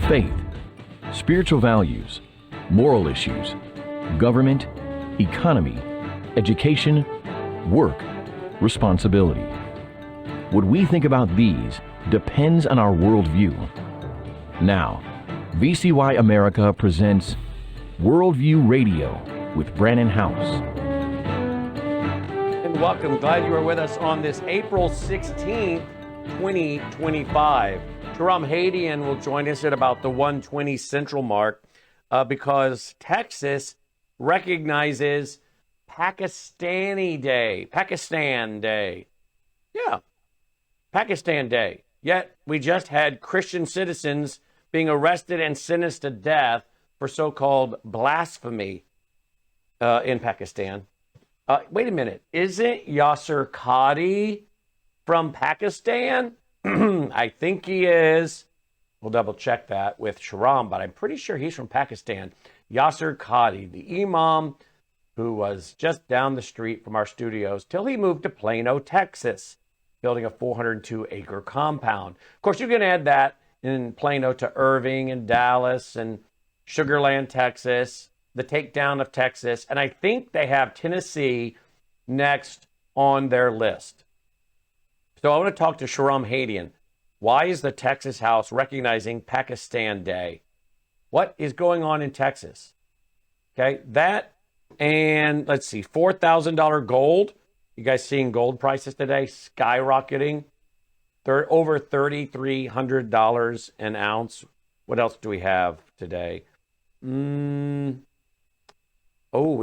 faith, spiritual values, moral issues, government, economy, education, work, responsibility. What we think about these depends on our worldview. Now, VCY America presents Worldview Radio with Brannon House. And welcome. Glad you are with us on this April 16th, 2025. Shahram Hadian will join us at about the 1:20 Central mark because Texas recognizes Pakistan Day. Yeah, Pakistan Day. Yet we just had Christian citizens being arrested and sentenced to death for so-called blasphemy in Pakistan. Wait a minute. Isn't Yasir Qadhi from Pakistan? I think he is. We'll double check that with Shahram, but I'm pretty sure he's from Pakistan. Yasir Qadhi, the imam who was just down the street from our studios till he moved to Plano, Texas, building a 402-acre compound. Of course, you can add that in Plano to Irving and Dallas and Sugar Land, Texas, the takedown of Texas, and I think they have Tennessee next on their list. So I want to talk to Shahram Hadian. Why is the Texas House recognizing Pakistan Day? What is going on in Texas? Okay, that and let's see, $4,000 gold. You guys seeing gold prices today skyrocketing? Over $3,300 an ounce. What else do we have today? We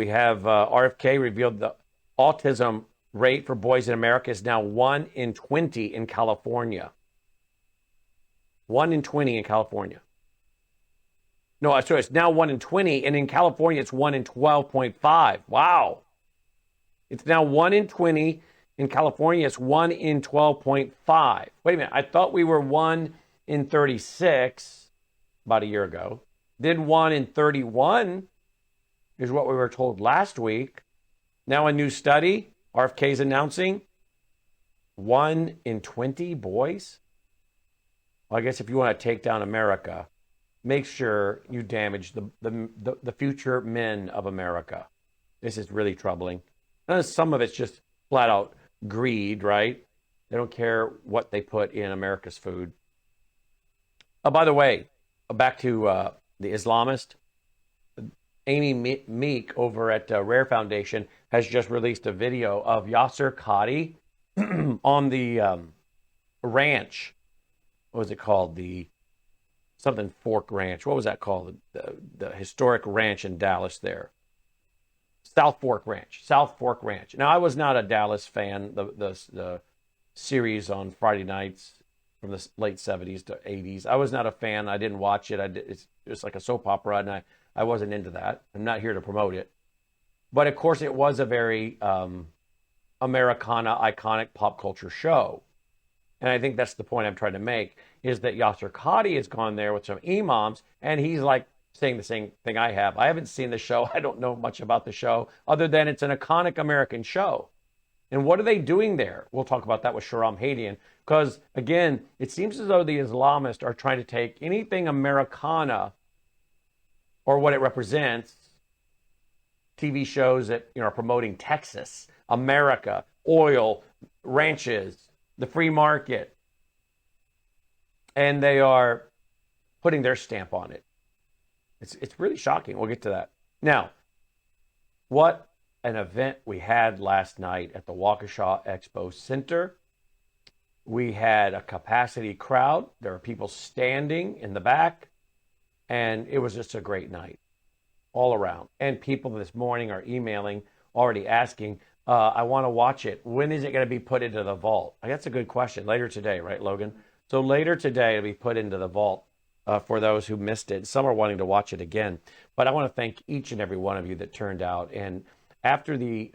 have RFK revealed the autism rate for boys in America is now 1 in 20 in California. 1 in 20 in California. No, sorry, it's now 1 in 20, and in California it's 1 in 12.5. Wow. It's now 1 in 20. In California, it's 1 in 12.5. Wait a minute, I thought we were 1 in 36 about a year ago. Then 1 in 31 is what we were told last week. Now a new study, RFK is announcing 1 in 20 boys. Well, I guess if you want to take down America, make sure you damage the future men of America. This is really troubling. Some of it's just flat out greed, right? They don't care what they put in America's food. By the way, back to the Islamist. Amy Meek over at Rare Foundation has just released a video of Yasir Qadhi on the ranch. What was it called? The something Fork Ranch. What was that called? The historic ranch in Dallas there. South Fork Ranch. Now, I was not a Dallas fan. The series on Friday nights from the late 70s to 80s. I was not a fan. I didn't watch it. It's just like a soap opera, and I wasn't into that. I'm not here to promote it. But, of course, it was a very Americana, iconic pop culture show. And I think that's the point I'm trying to make, is that Yasir Qadhi has gone there with some imams, and he's like saying the same thing I have. I haven't seen the show. I don't know much about the show, other than it's an iconic American show. And what are they doing there? We'll talk about that with Shahram Hadian, because, again, it seems as though the Islamists are trying to take anything Americana or what it represents, TV shows that are promoting Texas, America, oil, ranches, the free market, and they are putting their stamp on it. It's really shocking. We'll get to that. Now, what an event we had last night at the Waukesha Expo Center. We had a capacity crowd. There were people standing in the back, and it was just a great night all around. And people this morning are emailing, already asking, I want to watch it. When is it going to be put into the vault? That's a good question. Later today, right, Logan? So later today, it'll be put into the vault for those who missed it. Some are wanting to watch it again. But I want to thank each and every one of you that turned out. And after the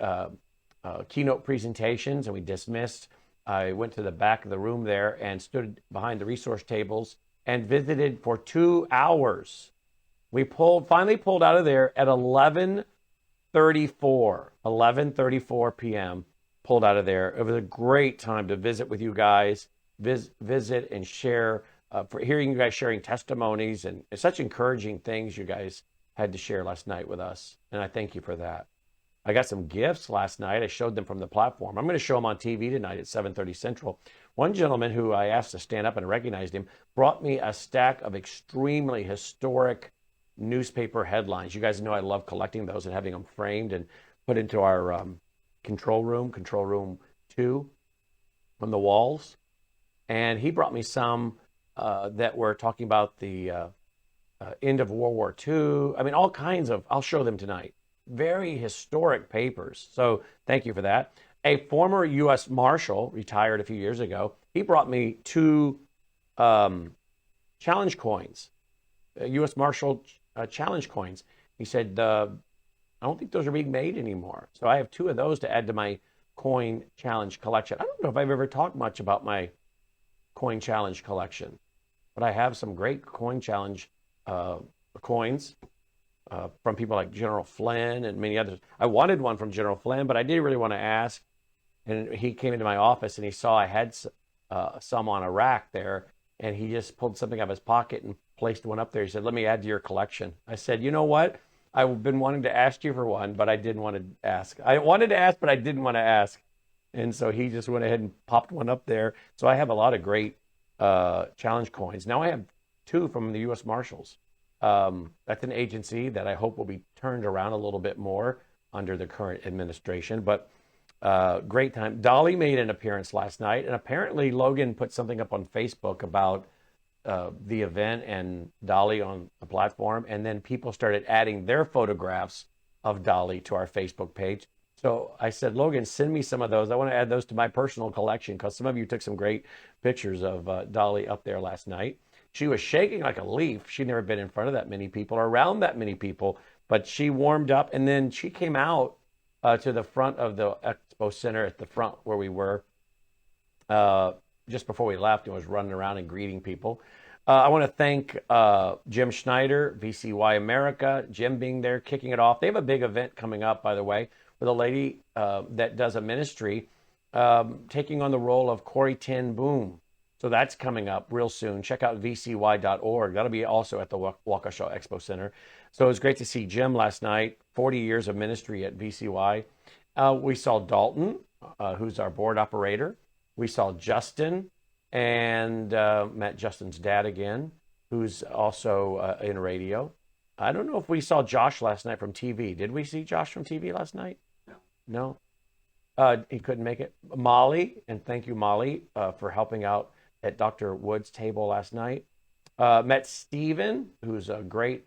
keynote presentations and we dismissed, I went to the back of the room there and stood behind the resource tables and visited for 2 hours. We finally pulled out of there at 11:34 p.m. Pulled out of there. It was a great time to visit with you guys, visit and share for hearing you guys sharing testimonies and such encouraging things you guys had to share last night with us. And I thank you for that. I got some gifts last night. I showed them from the platform. I'm going to show them on TV tonight at 7:30 Central. One gentleman who I asked to stand up and recognized him brought me a stack of extremely historic newspaper headlines. You guys know I love collecting those and having them framed and put into our control room 2 on the walls. And he brought me some that were talking about the end of World War II. I mean, all kinds of, I'll show them tonight. Very historic papers. So thank you for that. A former U.S. Marshal, retired a few years ago, he brought me 2 challenge coins, U.S. Marshal challenge coins. He said, I don't think those are being made anymore. So I have 2 of those to add to my coin challenge collection. I don't know if I've ever talked much about my coin challenge collection, but I have some great coin challenge coins from people like General Flynn and many others. I wanted one from General Flynn, but I didn't really want to ask. And he came into my office and he saw I had some on a rack there, and he just pulled something out of his pocket and placed one up there. He said, "Let me add to your collection." I said, "You know what? I've been wanting to ask you for one, but I didn't want to ask. I wanted to ask, but I didn't want to ask." And so he just went ahead and popped one up there. So I have a lot of great challenge coins. Now I have 2 from the U.S. Marshals. That's an agency that I hope will be turned around a little bit more under the current administration. But great time. Dolly made an appearance last night, and apparently Logan put something up on Facebook about the event and Dolly on the platform, and then people started adding their photographs of Dolly to our Facebook page. So I said, Logan, send me some of those. I want to add those to my personal collection, because some of you took some great pictures of Dolly up there last night. She was shaking like a leaf. She'd never been in front of that many people or around that many people, but she warmed up, and then she came out to the front of the Expo Center at the front where we were just before we left, and was running around and greeting people. I want to thank Jim Schneider, VCY America, Jim being there, kicking it off. They have a big event coming up, by the way, with a lady that does a ministry taking on the role of Corrie ten Boom. So that's coming up real soon. Check out vcy.org. That'll be also at the Waukesha Expo Center. So it was great to see Jim last night, 40 years of ministry at VCY. We saw Dalton, who's our board operator. We saw Justin, and met Justin's dad again, who's also in radio. I don't know if we saw Josh last night from TV. Did we see Josh from TV last night? No. He couldn't make it. Molly, and thank you, Molly, for helping out at Dr. Wood's table last night. Met Steven, who's a great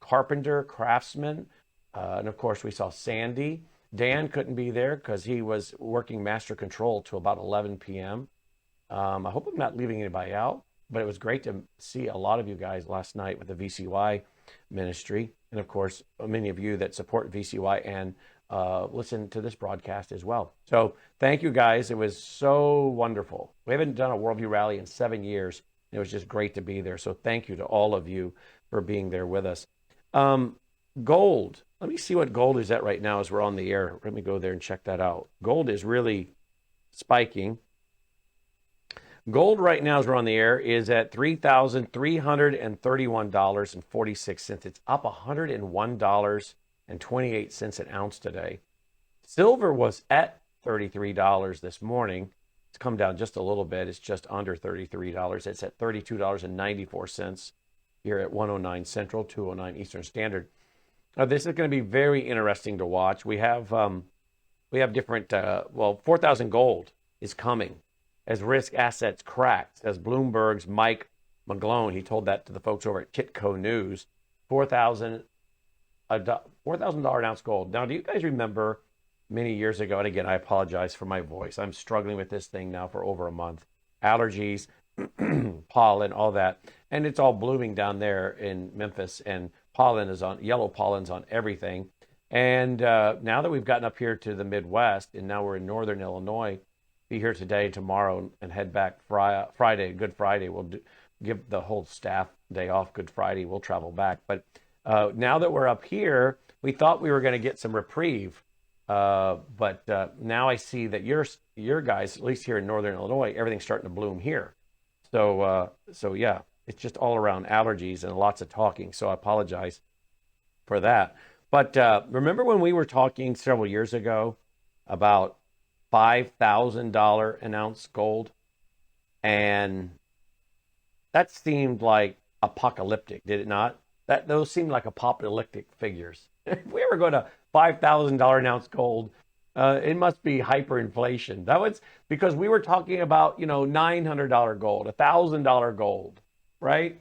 carpenter, craftsman. And of course, we saw Sandy. Dan couldn't be there because he was working master control till about 11 p.m. I hope I'm not leaving anybody out, but it was great to see a lot of you guys last night with the VCY ministry. And of course, many of you that support VCY and listen to this broadcast as well. So thank you guys. It was so wonderful. We haven't done a Worldview Rally in 7 years. It was just great to be there. So thank you to all of you for being there with us. Gold. Let me see what gold is at right now as we're on the air. Let me go there and check that out. Gold is really spiking. Gold right now as we're on the air is at $3,331.46. It's up $101.28 an ounce today. Silver was at $33 this morning. It's come down just a little bit. It's just under $33. It's at $32.94 here at 109 Central, 209 Eastern Standard. This is going to be very interesting to watch. We have different, 4,000 gold is coming as risk assets cracks, as Bloomberg's Mike McGlone, he told that to the folks over at Kitco News, $4,000 an ounce gold. Now, do you guys remember many years ago, and again, I apologize for my voice. I'm struggling with this thing now for over a month. Allergies, pollen, all that. And it's all blooming down there in Memphis, and yellow pollen's on everything. And now that we've gotten up here to the Midwest, and now we're in northern Illinois, be here today, tomorrow, and head back Friday, Good Friday. We'll give the whole staff day off Good Friday. We'll travel back. But now that we're up here, we thought we were going to get some reprieve. But now I see that your guys, at least here in northern Illinois, everything's starting to bloom here. So yeah, it's just all around allergies and lots of talking. So I apologize for that. But remember when we were talking several years ago about $5,000 an ounce gold? And that seemed like apocalyptic, did it not? Those seemed like apocalyptic figures. If we ever go to $5,000 an ounce gold, it must be hyperinflation. That was because we were talking about, $900 gold, $1,000 gold, right?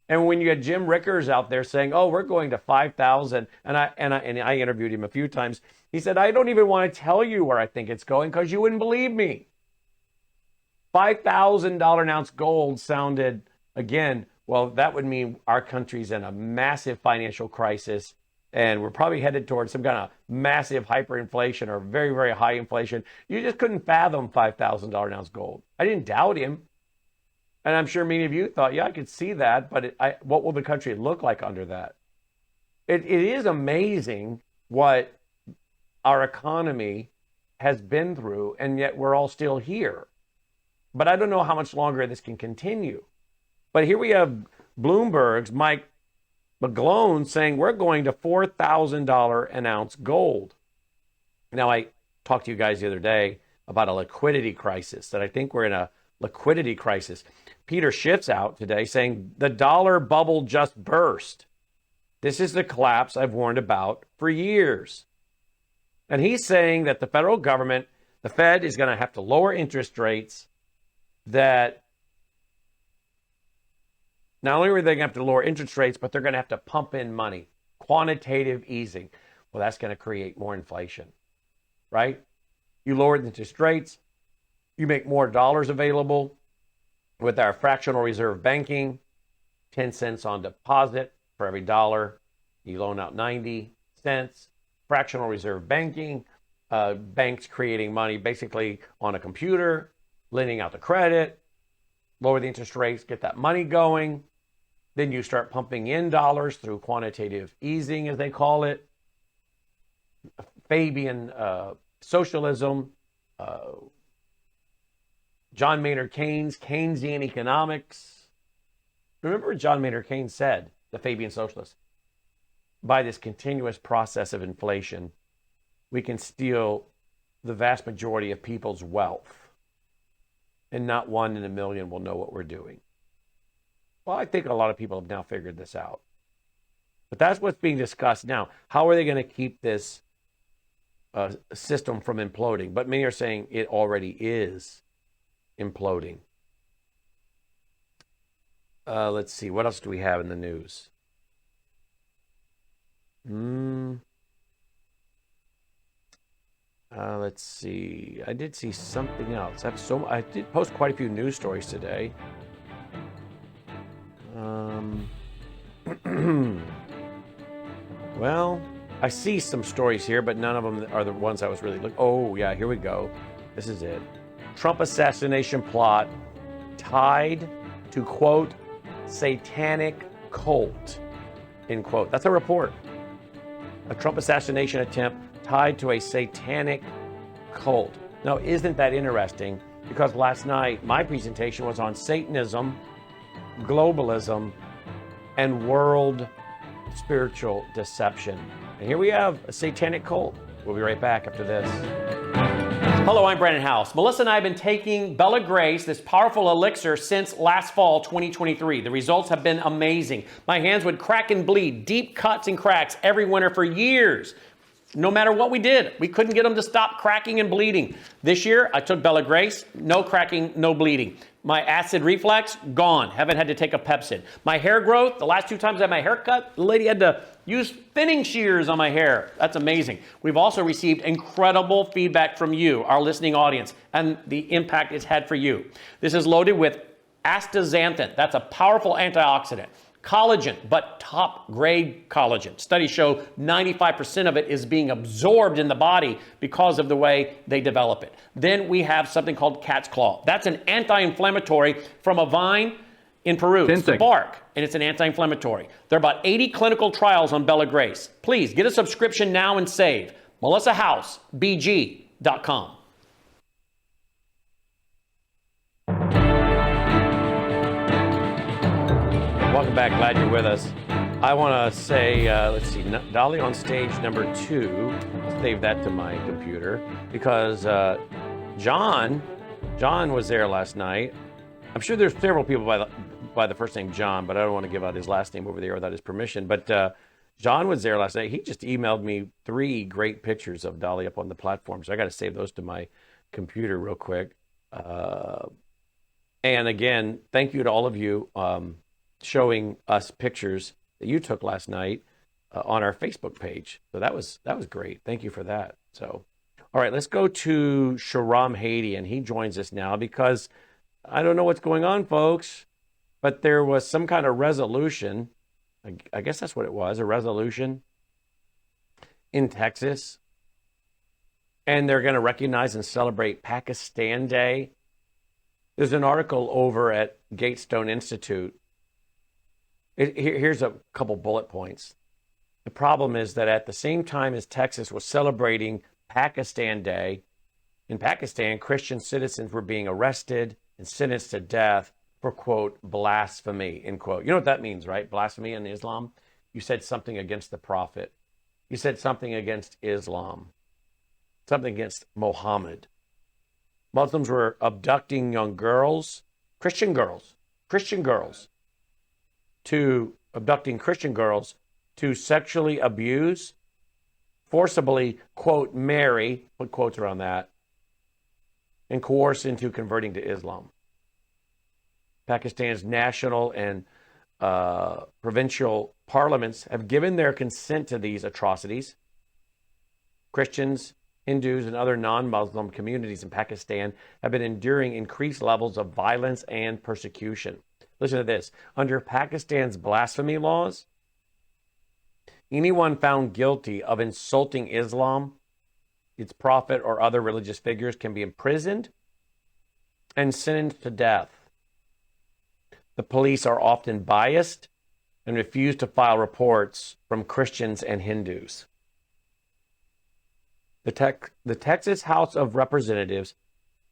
And when you had Jim Rickers out there saying, "Oh, we're going to 5,000," and I interviewed him a few times. He said, "I don't even want to tell you where I think it's going because you wouldn't believe me." $5,000 an ounce gold sounded, again, well, that would mean our country's in a massive financial crisis, and we're probably headed towards some kind of massive hyperinflation or very, very high inflation. You just couldn't fathom $5,000 an ounce gold. I didn't doubt him. And I'm sure many of you thought, yeah, I could see that, but what will the country look like under that? It is amazing what our economy has been through, and yet we're all still here. But I don't know how much longer this can continue. But here we have Bloomberg's Mike McGlone saying we're going to $4,000 an ounce gold. Now, I talked to you guys the other day about a liquidity crisis, that I think we're in a liquidity crisis. Peter Schiff's out today saying the dollar bubble just burst. This is the collapse I've warned about for years. And he's saying that the federal government, the Fed, is going to have to lower interest rates, that not only are they going to have to lower interest rates, but they're going to have to pump in money, quantitative easing. Well, that's going to create more inflation, right? You lower the interest rates, you make more dollars available with our fractional reserve banking, 10 cents on deposit for every dollar. You loan out 90 cents. Fractional reserve banking, banks creating money basically on a computer, lending out the credit, lower the interest rates, get that money going. Then you start pumping in dollars through quantitative easing, as they call it. Fabian socialism, John Maynard Keynes, Keynesian economics. Remember what John Maynard Keynes said, the Fabian socialist? By this continuous process of inflation, we can steal the vast majority of people's wealth, and not one in a million will know what we're doing. Well, I think a lot of people have now figured this out. But that's what's being discussed now. How are they going to keep this system from imploding? But many are saying it already is imploding. Let's see. What else do we have in the news? Let's see. I did see something else. I did post quite a few news stories today. Well, I see some stories here, but none of them are the ones I was really looking. Oh, yeah, here we go. This is it. Trump assassination plot tied to, quote, satanic cult, end quote. That's a report. A Trump assassination attempt tied to a satanic cult. Now, isn't that interesting? Because last night, my presentation was on Satanism, globalism, and world spiritual deception. And here we have a satanic cult. We'll be right back after this. Hello, I'm Brandon House. Melissa and I have been taking Bella Grace, this powerful elixir, since last fall, 2023. The results have been amazing. My hands would crack and bleed, deep cuts and cracks every winter for years. No matter what we did, we couldn't get them to stop cracking and bleeding. This year, I took Bella Grace, no cracking, no bleeding. My acid reflux, gone. Haven't had to take a Pepcid. My hair growth, the last 2 times I had my hair cut, the lady had to use thinning shears on my hair. That's amazing. We've also received incredible feedback from you, our listening audience, and the impact it's had for you. This is loaded with astaxanthin. That's a powerful antioxidant. Collagen, but top grade collagen. Studies show 95% of it is being absorbed in the body because of the way they develop it. Then we have something called cat's claw. That's an anti-inflammatory from a vine in Peru. It's the bark, and it's an anti-inflammatory. There are about 80 clinical trials on Bella Grace. Please get a subscription now and save. MelissaHouseBG.com. welcome back. Glad you're with us. I want to say, let's see, Dolly on stage number 2. Save that to my computer because John was there last night. I'm sure there's several people by the first name John, but I don't want to give out his last name over there without his permission. But John was there last night. He just emailed me 3 great pictures of Dolly up on the platform, so I got to save those to my computer real quick. And again, thank you to all of you showing us pictures that you took last night on our Facebook page. So that was great. Thank you for that. So, all right, let's go to Shahram Hady, and he joins us now because I don't know what's going on, folks, but there was some kind of resolution. I guess that's what it was, a resolution in Texas. And they're going to recognize and celebrate Pakistan Day. There's an article over at Gatestone Institute. Here's a couple bullet points. The problem is that at the same time as Texas was celebrating Pakistan Day, in Pakistan, Christian citizens were being arrested and sentenced to death for, quote, blasphemy, end quote. You know what that means, right? Blasphemy in Islam. You said something against the Prophet. You said something against Islam. Something against Muhammad. Muslims were abducting young girls, Christian girls, abducting Christian girls to sexually abuse, forcibly, quote, marry, put quotes around that, and coerce into converting to Islam. Pakistan's national and provincial parliaments have given their consent to these atrocities. Christians, Hindus, and other non-Muslim communities in Pakistan have been enduring increased levels of violence and persecution. Listen to this. Under Pakistan's blasphemy laws, anyone found guilty of insulting Islam, its prophet, or other religious figures can be imprisoned and sentenced to death. The police are often biased and refuse to file reports from Christians and Hindus. The Texas House of Representatives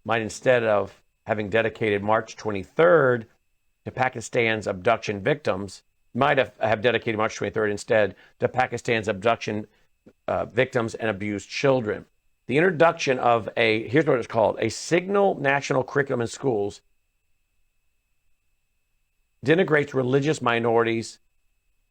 might, instead of having dedicated March 23rd to Pakistan's abduction victims, might have dedicated March 23rd instead to Pakistan's abduction victims and abused children. The introduction of here's what it's called, a signal national curriculum in schools denigrates religious minorities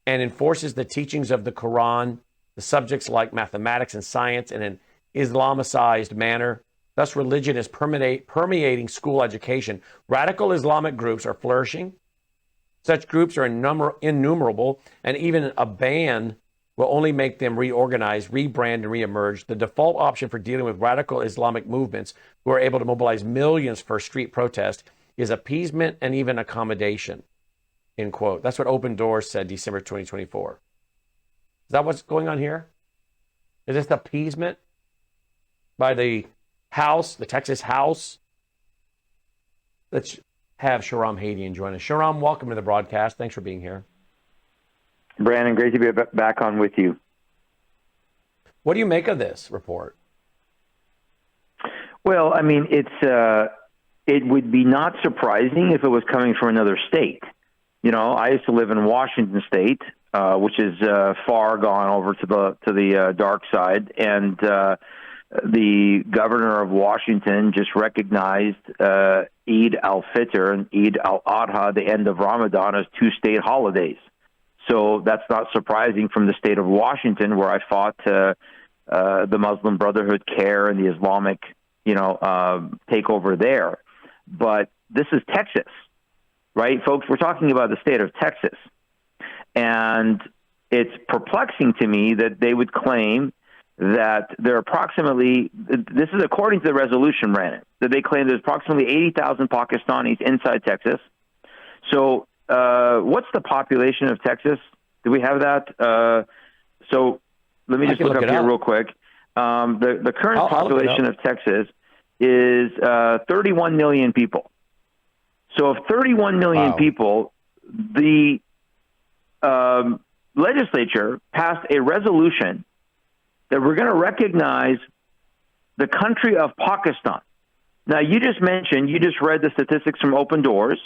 and enforces the teachings of the Quran, the subjects like mathematics and science in an Islamicized manner. Thus, religion is permeating school education. Radical Islamic groups are flourishing. Such groups are innumerable, and even a ban will only make them reorganize, rebrand, and reemerge. The default option for dealing with radical Islamic movements who are able to mobilize millions for street protest is appeasement and even accommodation, end quote. That's what Open Doors said December 2024. Is that what's going on here? Is this appeasement by the House, the Texas House? Let's have Shahram Hady join us. Shahram, welcome to the broadcast. Thanks for being here. Brandon, great to be back on with you. What do you make of this report? Well, I mean, it would be not surprising if it was coming from another state. You know, I used to live in Washington State, which is far gone over to the dark side, and the governor of Washington just recognized Eid al-Fitr and Eid al-Adha, the end of Ramadan, as 2 state holidays. So that's not surprising from the state of Washington, where I fought the Muslim Brotherhood CARE and the Islamic, takeover there. But this is Texas, right, folks? We're talking about the state of Texas. And it's perplexing to me that they would claim that there are approximately, this is according to the resolution, Brandon, that they claim there's approximately 80,000 Pakistanis inside Texas. So what's the population of Texas? Do we have that? So let me just look up here real quick. The current population of Texas is 31 million people. So if 31 million people, the legislature passed a resolution that we're going to recognize the country of Pakistan. Now, you just read the statistics from Open Doors,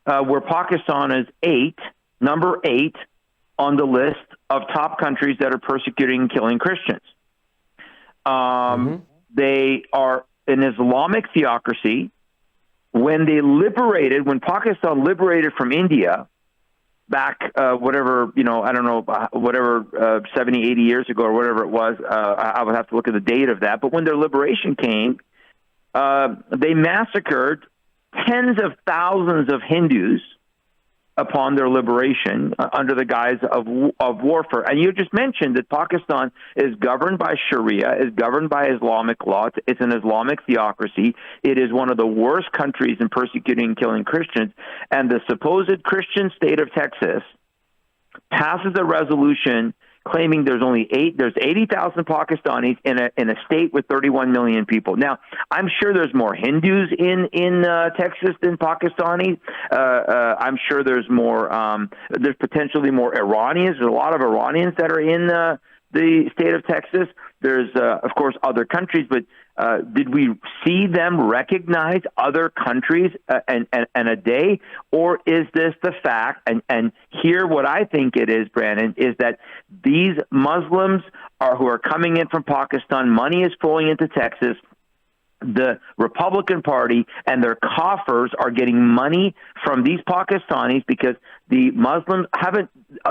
where Pakistan is 8 number 8 on the list of top countries that are persecuting and killing Christians. They are an Islamic theocracy. When Pakistan liberated from India back, I don't know, 70, 80 years ago or whatever it was, I would have to look at the date of that. But when their liberation came, they massacred tens of thousands of Hindus upon their liberation under the guise of warfare. And you just mentioned that Pakistan is governed by Sharia, is governed by Islamic law. It's an Islamic theocracy. It is one of the worst countries in persecuting and killing Christians. And the supposed Christian state of Texas passes a resolution claiming there's 80,000 Pakistanis in a state with 31 million people. Now, I'm sure there's more Hindus in Texas than Pakistanis. I'm sure there's there's potentially more Iranians. There's a lot of Iranians that are in the state of Texas. There's, of course, other countries, but did we see them recognize other countries and a day? Or is this the fact, and here what I think it is, Brandon, is that these Muslims who are coming in from Pakistan, money is flowing into Texas, the Republican Party and their coffers are getting money from these Pakistanis because the Muslims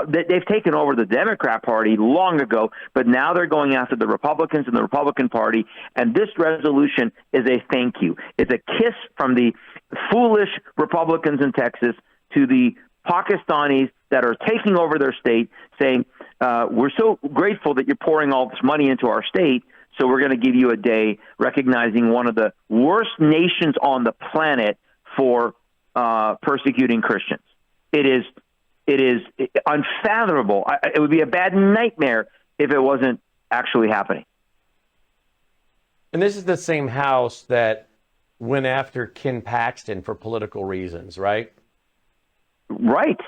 they've taken over the Democrat Party long ago, but now they're going after the Republicans and the Republican Party. And this resolution is a thank you. It's a kiss from the foolish Republicans in Texas to the Pakistanis that are taking over their state, saying, we're so grateful that you're pouring all this money into our state, so we're going to give you a day recognizing one of the worst nations on the planet for persecuting Christians. It is unfathomable. It would be a bad nightmare if it wasn't actually happening. And this is the same house that went after Ken Paxton for political reasons, right? Right.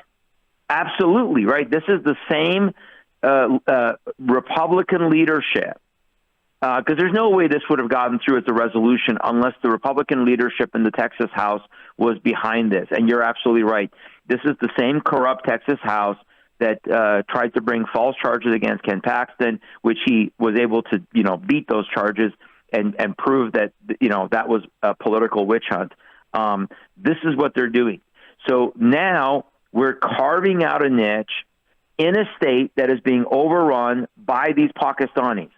Absolutely, right. This is the same Republican leadership. Because there's no way this would have gotten through as a resolution unless the Republican leadership in the Texas House was behind this. And you're absolutely right. This is the same corrupt Texas House that tried to bring false charges against Ken Paxton, which he was able to, beat those charges and prove that, that was a political witch hunt. This is what they're doing. So now we're carving out a niche in a state that is being overrun by these Pakistanis.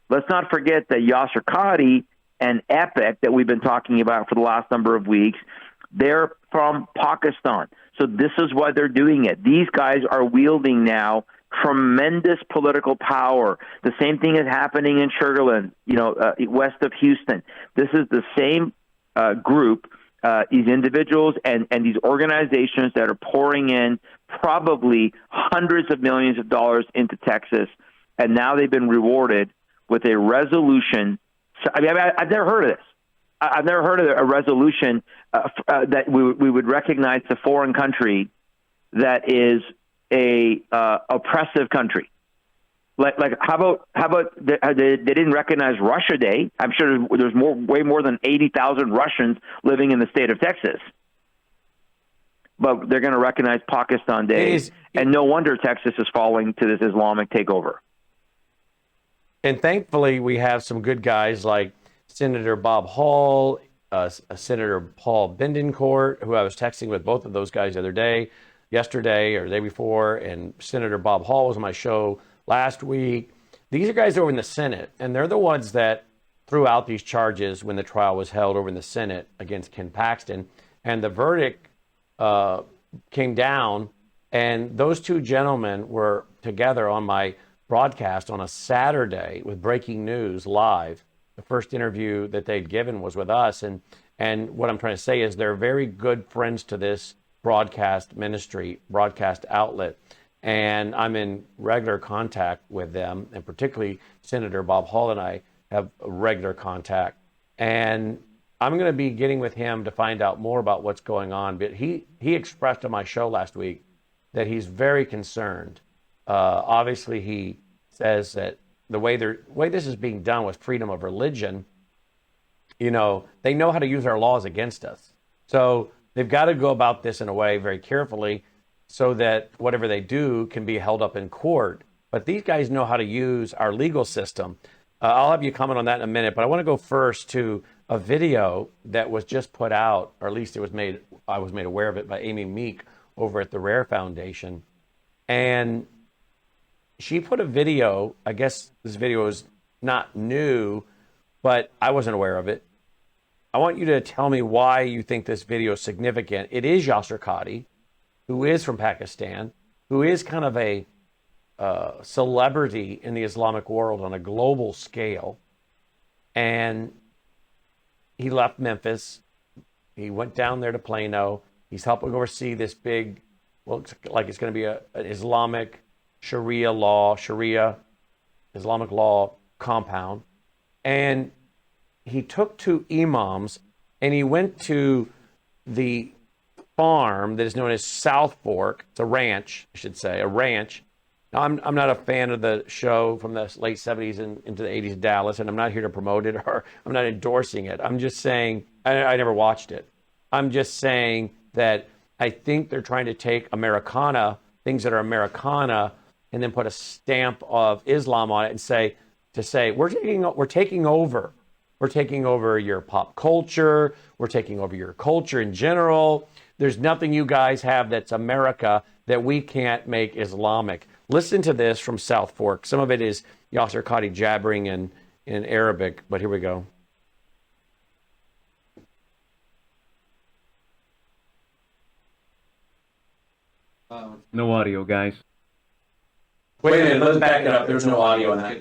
Let's not forget that Yasser Qadi and Epic that we've been talking about for the last number of weeks, they're from Pakistan. So this is why they're doing it. These guys are wielding now tremendous political power. The same thing is happening in Sugarland, west of Houston. This is the same group, these individuals and these organizations that are pouring in probably hundreds of millions of dollars into Texas, and now they've been rewarded with a resolution. I've never heard of this. I've never heard of a resolution that we would recognize a foreign country that is a oppressive country. Like how about they didn't recognize Russia Day? I'm sure there's way more than 80,000 Russians living in the state of Texas, but they're going to recognize Pakistan Day, and no wonder Texas is falling to this Islamic takeover. And thankfully, we have some good guys like Senator Bob Hall, Senator Paul Bendencourt, who I was texting with both of those guys the other day, yesterday or the day before, and Senator Bob Hall was on my show last week. These are guys over in the Senate, and they're the ones that threw out these charges when the trial was held over in the Senate against Ken Paxton. And the verdict came down, and those two gentlemen were together on my broadcast on a Saturday with breaking news live. The first interview that they'd given was with us. And what I'm trying to say is they're very good friends to this broadcast ministry, broadcast outlet. And I'm in regular contact with them, and particularly Senator Bob Hall and I have regular contact. And I'm going to be getting with him to find out more about what's going on. But he expressed on my show last week that he's very concerned. Obviously, he says that the way this is being done with freedom of religion, they know how to use our laws against us. So they've got to go about this in a way very carefully so that whatever they do can be held up in court. But these guys know how to use our legal system. I'll have you comment on that in a minute, but I want to go first to a video that was just put out, or at least I was made aware of it by Amy Meek over at the Rare Foundation. And she put a video, I guess this video is not new, but I wasn't aware of it. I want you to tell me why you think this video is significant. It is Yasir Qadhi, who is from Pakistan, who is kind of a celebrity in the Islamic world on a global scale. And he left Memphis. He went down there to Plano. He's helping oversee this big, well, looks like it's going to be an Islamic Islamic law compound. And he took two imams and he went to the farm that is known as South Fork. It's a ranch, I should say, a ranch. Now, I'm not a fan of the show from the late 70s and into the 80s in Dallas, and I'm not here to promote it or I'm not endorsing it. I'm just saying, I never watched it. I'm just saying that I think they're trying to take Americana, things that are Americana, and then put a stamp of Islam on it and say, we're taking over. We're taking over your pop culture. We're taking over your culture in general. There's nothing you guys have that's America that we can't make Islamic. Listen to this from South Fork. Some of it is Yasir Qadhi jabbering in Arabic, but here we go. No audio, guys. Wait a minute, let's back it up. There's no audio on that.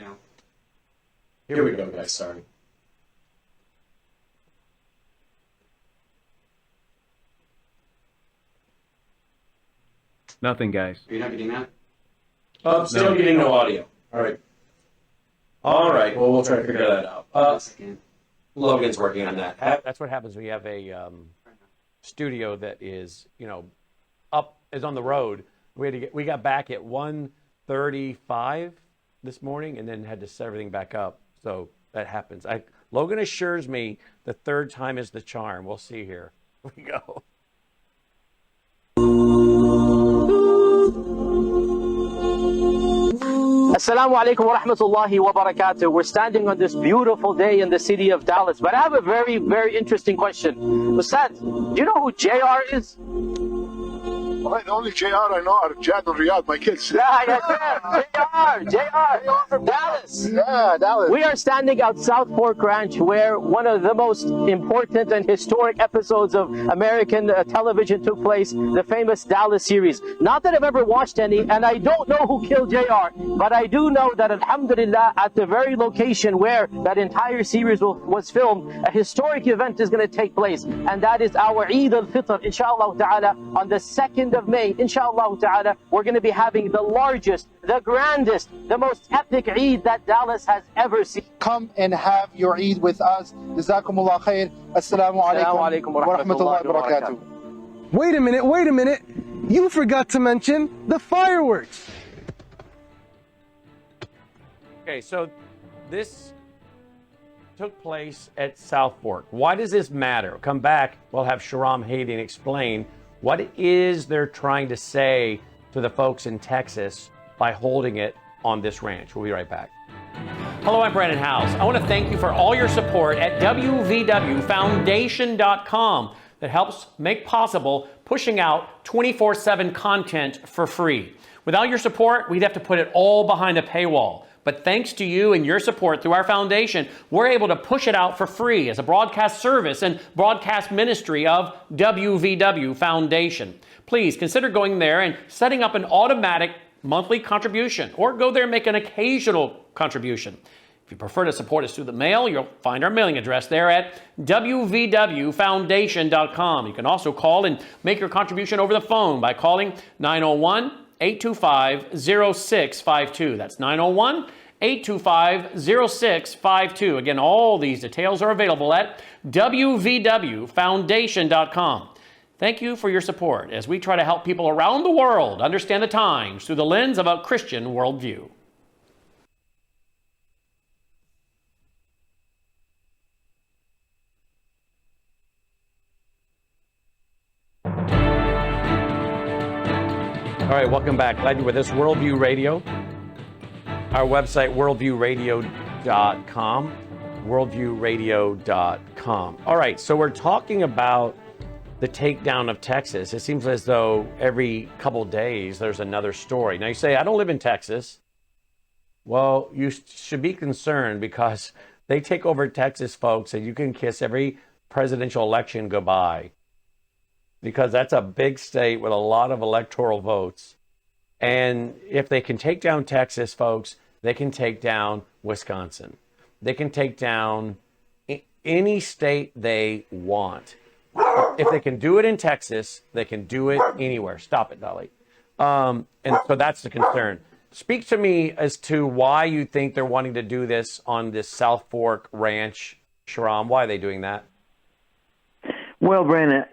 Here we go, guys. Sorry. Nothing, guys. Are you not getting that? Oh, still getting no audio. All right. All right. Well, we'll try to figure that out. Logan's working on that. That's what happens when you have a studio that is, is on the road. We got back at 1:35 this morning and then had to set everything back up. So that happens. Logan assures me the third time is the charm. We'll see here. Here we go. Assalamu alaikum wa rahmatullahi wa barakatuh. We're standing on this beautiful day in the city of Dallas, but I have a very, very interesting question. Ustad, do you know who JR is? Well, the only JR I know are Jad and Riyadh, my kids. JR from Dallas. Yeah, Dallas. We are standing at South Fork Ranch, where one of the most important and historic episodes of American television took place, the famous Dallas series. Not that I've ever watched any, and I don't know who killed JR, but I do know that, alhamdulillah, at the very location where that entire series was filmed, a historic event is going to take place, and that is our Eid al-Fitr, inshallah ta'ala, on the 2nd of May, inshallah ta'ala. We're going to be having the largest, the grandest, the most epic Eid that Dallas has ever seen. Come and have your Eid with us. Jazakumullah khair. Assalamu alaikum wa rahmatullahi wa barakatuh. Wait a minute. You forgot to mention the fireworks. Okay, so this took place at South Fork. Why does this matter? Come back, we'll have Shahram Hadian explain what it is they're trying to say to the folks in Texas by holding it on this ranch. We'll be right back. Hello, I'm Brandon House. I want to thank you for all your support at WVWFoundation.com that helps make possible pushing out 24/7 content for free. Without your support, we'd have to put it all behind a paywall. But thanks to you and your support through our foundation, we're able to push it out for free as a broadcast service and broadcast ministry of WVW Foundation. Please consider going there and setting up an automatic monthly contribution, or go there and make an occasional contribution. If you prefer to support us through the mail, you'll find our mailing address there at WVWFoundation.com. You can also call and make your contribution over the phone by calling 901-825-0652. That's 901-825-0652. Again, all these details are available at WVWFoundation.com. Thank you for your support as we try to help people around the world understand the times through the lens of a Christian worldview. right, welcome back. Glad you're with us. Worldview Radio. Our website, worldviewradio.com. Worldviewradio.com. All right, so we're talking about the takedown of Texas. It seems as though every couple days there's another story. Now you say, I don't live in Texas. Well, you should be concerned because they take over Texas, folks, and you can kiss every presidential election goodbye, because that's a big state with a lot of electoral votes. And if they can take down Texas, folks, they can take down Wisconsin. They can take down any state they want. If they can do it in Texas, they can do it anywhere. Stop it, Dolly. And so that's the concern. Speak to me as to why you think they're wanting to do this on this South Fork Ranch, Shahram. Why are they doing that? Well, Brandon,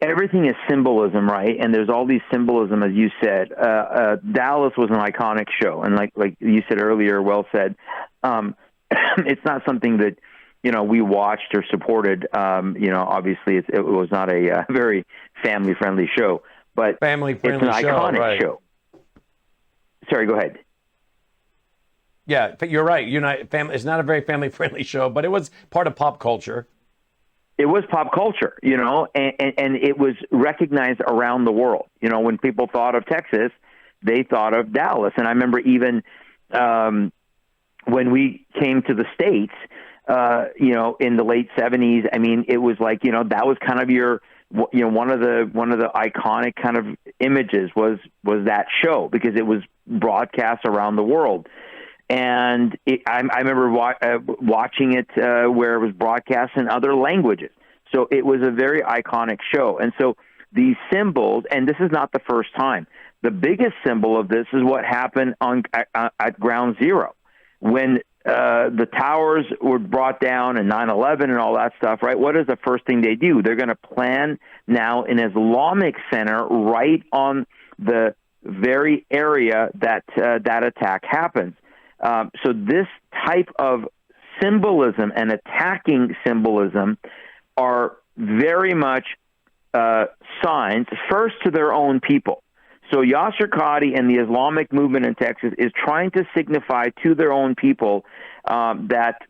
everything is symbolism, right? And there's all these symbolism, as you said. Dallas was an iconic show, and like you said earlier, well said. It's not something that we watched or supported. Obviously, it was not a very family-friendly show, but it's an iconic show. Sorry, go ahead. Yeah, but you're right. It's not a very family-friendly show, but it was part of pop culture. It was pop culture, and it was recognized around the world. When people thought of Texas, they thought of Dallas. And I remember even when we came to the States, in the late 70s, I mean, it was like, that was kind of one of the iconic kind of images was that show, because it was broadcast around the world. And I remember watching it where it was broadcast in other languages. So it was a very iconic show. And so these symbols, and this is not the first time, the biggest symbol of this is what happened at Ground Zero when the towers were brought down and 9/11 and all that stuff, right? What is the first thing they do? They're going to plan now an Islamic center right on the very area that that attack happens. So this type of symbolism and attacking symbolism are very much signs, first, to their own people. So Yasser Qadhi and the Islamic movement in Texas is trying to signify to their own people that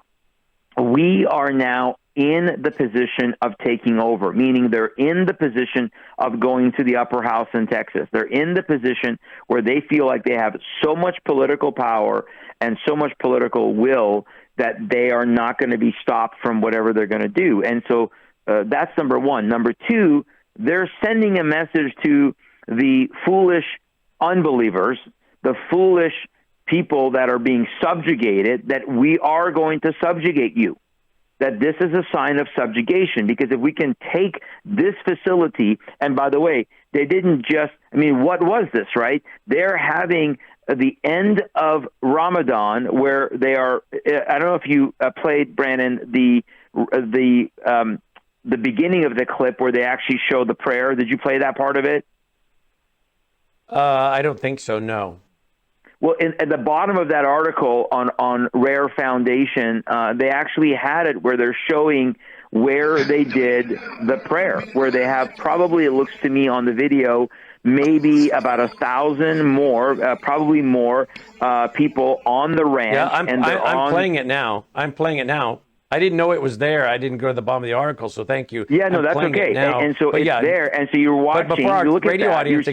we are now in the position of taking over, meaning they're in the position of going to the upper house in Texas. They're in the position where they feel like they have so much political power and so much political will that they are not going to be stopped from whatever they're going to do. And so that's number one. Number two, they're sending a message to the foolish unbelievers, the foolish people that are being subjugated, that we are going to subjugate you, that this is a sign of subjugation. Because if we can take this facility, and by the way, they didn't just, what was this, right? They're having the end of Ramadan where they are, I don't know if you played, Brandon, the beginning of the clip where they actually show the prayer. Did you play that part of it? I don't think so, no. Well, at the bottom of that article on Rare Foundation, they actually had it where they're showing where they did the prayer, where they have probably, it looks to me on the video, maybe about 1,000 more, probably more people on the ranch. Yeah, I'm playing it now. I'm playing it now. I didn't know it was there. I didn't go to the bottom of the article, so thank you. Yeah, no, that's okay. And so it's there, and so you're watching. But before our radio audience,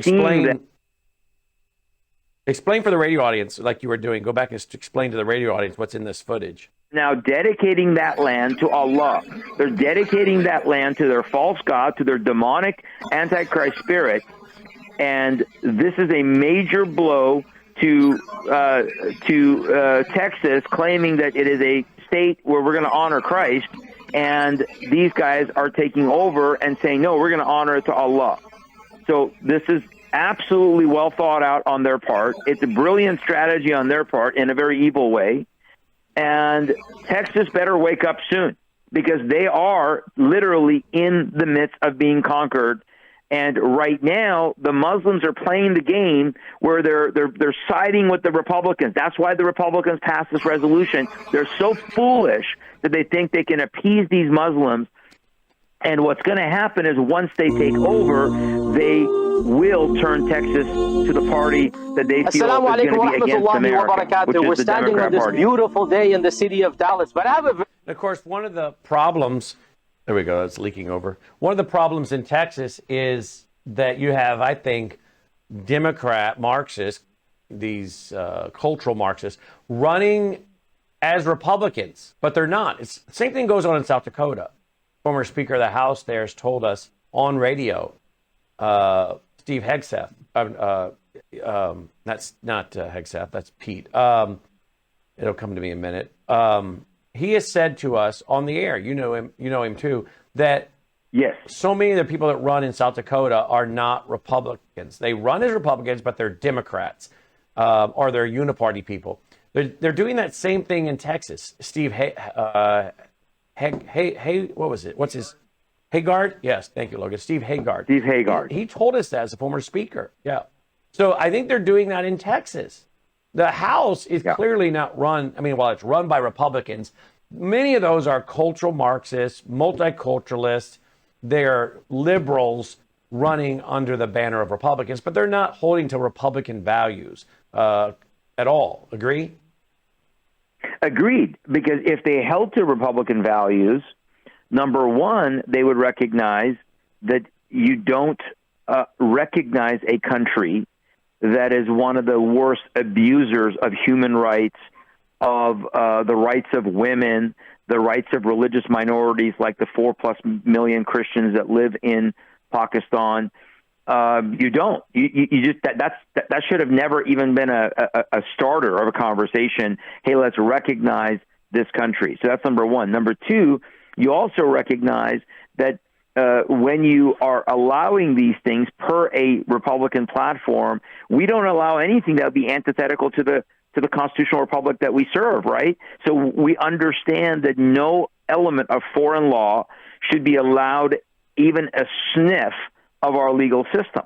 explain for the radio audience, like you were doing. Go back and explain to the radio audience what's in this footage. Now dedicating that land to Allah. They're dedicating that land to their false god, to their demonic Antichrist spirit. And this is a major blow to Texas, claiming that it is a state where we're going to honor Christ. And these guys are taking over and saying, no, we're going to honor it to Allah. So this is absolutely well thought out on their part. It's a brilliant strategy on their part in a very evil way. And Texas better wake up soon, because they are literally in the midst of being conquered. And right now, the Muslims are playing the game where they're siding with the Republicans. That's why the Republicans passed this resolution. They're so foolish that they think they can appease these Muslims. And what's going to happen is once they take over, they will turn Texas to the party that they feel is Assalamu going alaikum wa to be against rahmatullahi wa America, barakatuh. We're which is the standing on Democrat this Party. beautiful day in the city of Dallas, but I have a And of course, one of the problems, there we go, it's leaking over. One of the problems in Texas is that you have, I think, Democrat Marxists, these cultural Marxists, running as Republicans, but they're not. It's the same thing goes on in South Dakota. Former Speaker of the House there has told us on radio, Steve Hegseth, that's not Hegseth, that's Pete. It'll come to me in a minute. He has said to us on the air, you know him too, that Yes. so many of the people that run in South Dakota are not Republicans. They run as Republicans, but they're Democrats, or they're uniparty people. They're doing that same thing in Texas. Steve what was it? What's his? Haggard? Yes, thank you, Logan. Steve Haggard. Steve Haggard. He told us that as a former speaker. Yeah. So I think they're doing that in Texas. The House is clearly not run. I mean, while it's run by Republicans, many of those are cultural Marxists, multiculturalists. They're liberals running under the banner of Republicans, but they're not holding to Republican values at all. Agree? Agreed. Because if they held to Republican values, number one, they would recognize that you don't recognize a country that is one of the worst abusers of human rights, of the rights of women, the rights of religious minorities like the 4+ million Christians that live in Pakistan. You don't. You just that should have never even been a starter of a conversation. Hey, let's recognize this country. So that's number one. Number two, you also recognize that when you are allowing these things per a Republican platform, we don't allow anything that would be antithetical to the constitutional republic that we serve, right? So we understand that no element of foreign law should be allowed even a sniff of our legal system.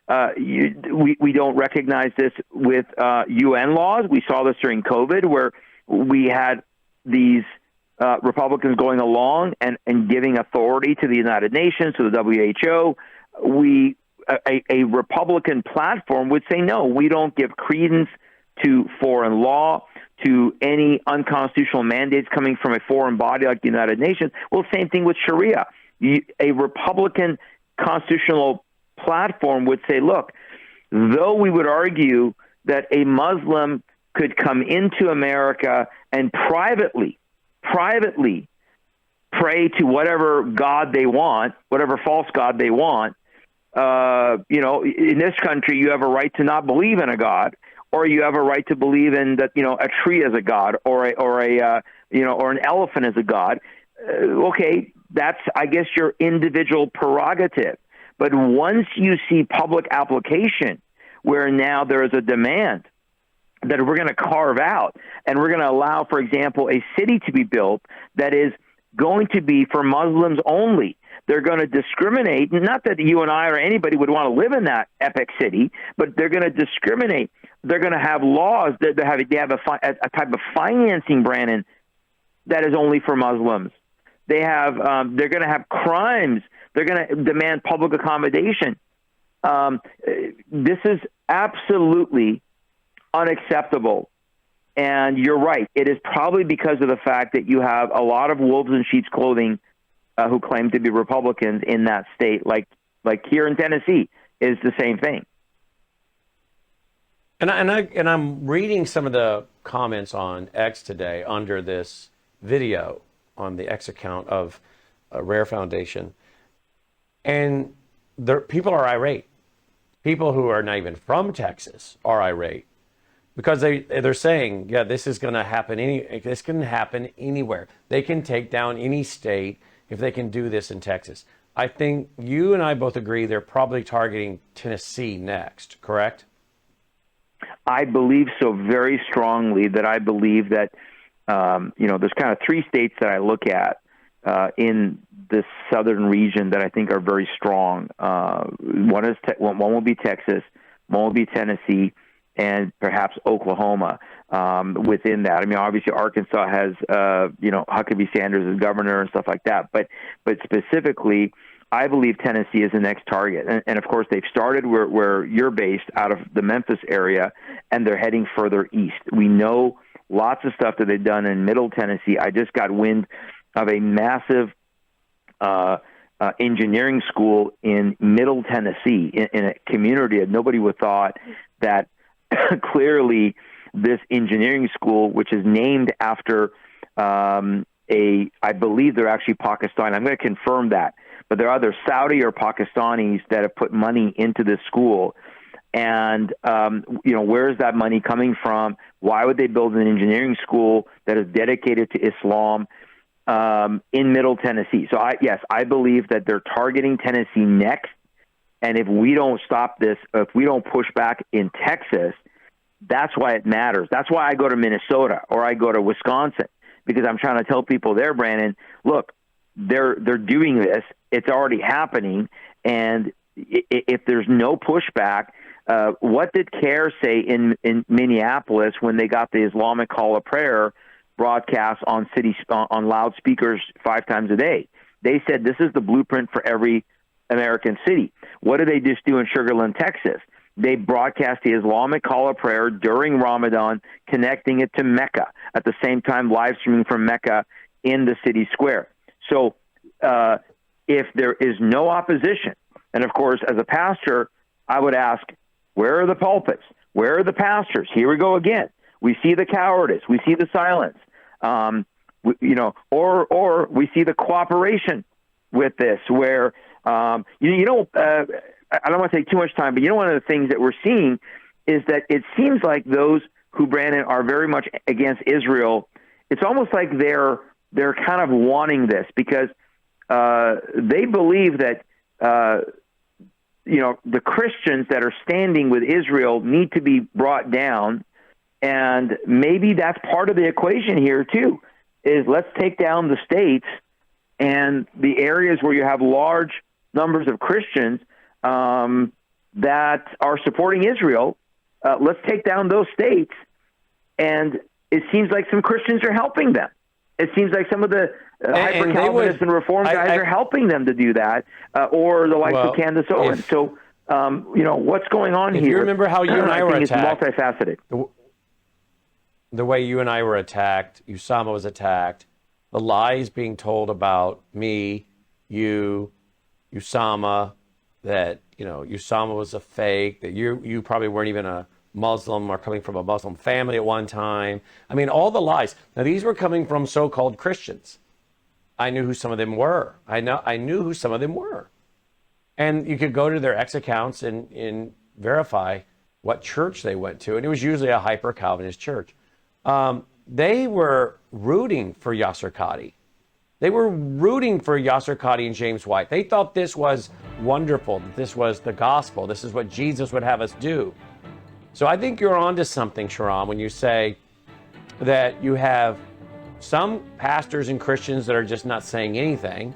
We don't recognize this with UN laws. We saw this during COVID, where we had these Republicans going along and giving authority to the United Nations, to the WHO. A Republican platform would say, no, we don't give credence to foreign law, to any unconstitutional mandates coming from a foreign body like the United Nations. Well, same thing with Sharia. A Republican constitutional platform would say, look, though we would argue that a Muslim could come into America and privately pray to whatever God they want, whatever false God they want, in this country, you have a right to not believe in a God, or you have a right to believe in that, a tree is a God, or an elephant is a God. Okay, that's, I guess, your individual prerogative. But once you see public application, where now there is a demand that we're going to carve out, and we're going to allow, for example, a city to be built that is going to be for Muslims only. They're going to discriminate. Not that you and I or anybody would want to live in that epic city, but they're going to discriminate. They're going to have laws that they have a type of financing, Brandon, that is only for Muslims. They have they're going to have crimes. They're going to demand public accommodation. This is absolutely unacceptable. And you're right. It is probably because of the fact that you have a lot of wolves in sheep's clothing who claim to be Republicans in that state, like here in Tennessee is the same thing. And I'm reading some of the comments on X today under this video on the X account of Rare Foundation, and people are irate. People who are not even from Texas are irate because they're saying, yeah, this is going to happen. This can happen anywhere. They can take down any state if they can do this in Texas. I think you and I both agree they're probably targeting Tennessee next, correct? I believe so very strongly that I believe that, there's kind of three states that I look at in this southern region that I think are very strong. One will be Texas, one will be Tennessee, and perhaps Oklahoma within that. I mean, obviously Arkansas has, Huckabee Sanders as governor and stuff like that. But specifically, I believe Tennessee is the next target. And of course, they've started where you're based, out of the Memphis area, and they're heading further east. We know lots of stuff that they've done in Middle Tennessee. I just got wind of a massive engineering school in Middle Tennessee, in a community that nobody would have thought that clearly this engineering school, which is named after I believe they're actually Pakistani. I'm going to confirm that. But they're either Saudi or Pakistanis that have put money into this school. And, where is that money coming from? Why would they build an engineering school that is dedicated to Islam in Middle Tennessee? So, I believe that they're targeting Tennessee next. And if we don't stop this, if we don't push back in Texas, that's why it matters. That's why I go to Minnesota or I go to Wisconsin, because I'm trying to tell people there, Brandon, look, they're doing this. It's already happening. And if there's no pushback, what did CARE say in Minneapolis when they got the Islamic Call of Prayer broadcast on loudspeakers 5 times a day? They said this is the blueprint for every American city. What did they just do in Sugar Land, Texas? They broadcast the Islamic Call of Prayer during Ramadan, connecting it to Mecca, at the same time live streaming from Mecca in the city square. So if there is no opposition, and of course, as a pastor, I would ask, where are the pulpits? Where are the pastors? Here we go again. We see the cowardice. We see the silence. Or we see the cooperation with this, where I don't want to take too much time, but one of the things that we're seeing is that it seems like those who, Brandon, are very much against Israel, it's almost like they're kind of wanting this because they believe that the Christians that are standing with Israel need to be brought down, and maybe that's part of the equation here too. Is let's take down the states and the areas where you have large numbers of Christians that are supporting Israel. Let's take down those states, and it seems like some Christians are helping them. It seems like some of the hyper-Calvinists and Reform guys are helping them to do that, or the likes of Candace Owens. So, what's going on here? You remember how you and I were attacked? It's multifaceted. The way you and I were attacked, Usama was attacked, the lies being told about me, you, Usama, that, Usama was a fake, that you probably weren't even a Muslim or coming from a Muslim family at one time. I mean, all the lies. Now, these were coming from so-called Christians. I knew who some of them were. I knew who some of them were. And you could go to their X accounts and verify what church they went to. And it was usually a hyper-Calvinist church. They were rooting for Yasser Qadhi. They were rooting for Yasser Qadhi and James White. They thought this was wonderful, that this was the gospel. This is what Jesus would have us do. So I think you're onto something, Shahram, when you say that you have some pastors and Christians that are just not saying anything.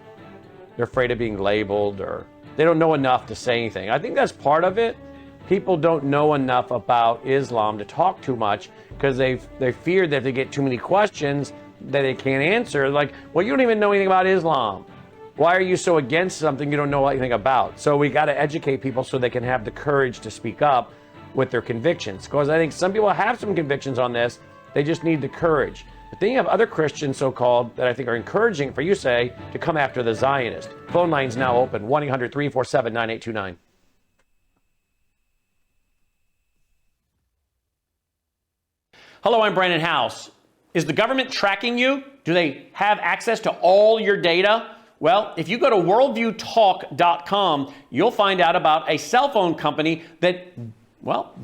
They're afraid of being labeled, or they don't know enough to say anything. I think that's part of it. People don't know enough about Islam to talk too much because they fear that if they get too many questions that they can't answer. Like, well, you don't even know anything about Islam. Why are you so against something you don't know anything about? So we got to educate people so they can have the courage to speak up with their convictions. Because I think some people have some convictions on this. They just need the courage. But then you have other Christians, so-called, that I think are encouraging for you, say, to come after the Zionist. Phone lines now open, 1-800-347-9829. Hello, I'm Brandon House. Is the government tracking you? Do they have access to all your data? Well, if you go to worldviewtalk.com, you'll find out about a cell phone company that,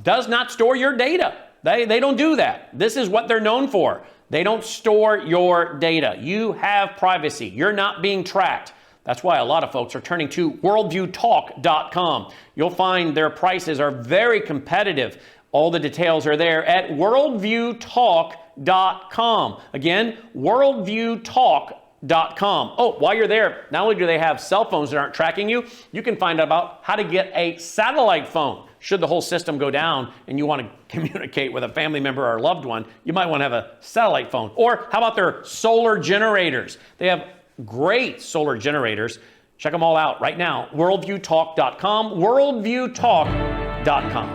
does not store your data. They don't do that. This is what they're known for. They don't store your data. You have privacy. You're not being tracked. That's why a lot of folks are turning to worldviewtalk.com. You'll find their prices are very competitive. All the details are there at worldviewtalk.com. Again, worldviewtalk.com. Oh, while you're there, not only do they have cell phones that aren't tracking you, you can find out about how to get a satellite phone. Should the whole system go down and you want to communicate with a family member or a loved one, you might want to have a satellite phone. Or how about their solar generators? They have great solar generators. Check them all out right now. Worldviewtalk.com. Worldviewtalk.com.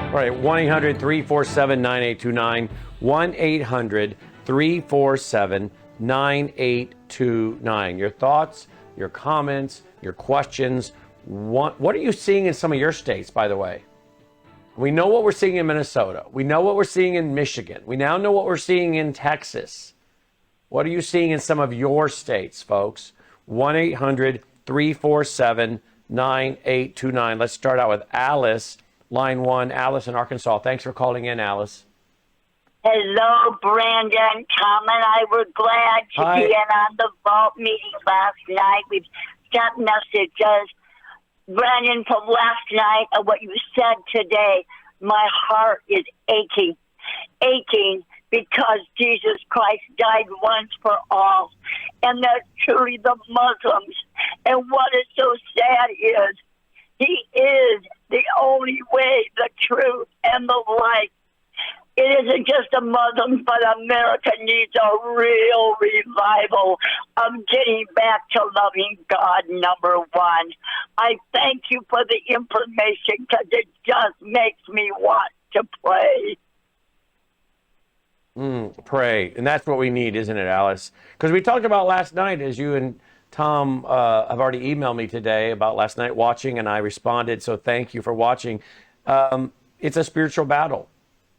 All right, 1-800-347-9829. 1-800-347-9829. Your thoughts, your comments, your questions. What are you seeing in some of your states, by the way? We know what we're seeing in Minnesota. We know what we're seeing in Michigan. We now know what we're seeing in Texas. What are you seeing in some of your states, folks? 1-800-347-9829. Let's start out with Alice, line 1. Alice in Arkansas. Thanks for calling in, Alice. Hello, Brandon. Tom and I were glad to be in on the vault meeting last night. We've got messages. Brandon, from last night and what you said today, my heart is aching because Jesus Christ died once for all. And that's truly the Muslims. And what is so sad is he is the only way, the truth, and the light. It isn't just the Muslims, but America needs a real revival of getting back to loving God, number one. I thank you for the information because it just makes me want to pray. Pray. And that's what we need, isn't it, Alice? Because we talked about last night, as you and Tom have already emailed me today about last night watching, and I responded, so thank you for watching. It's a spiritual battle.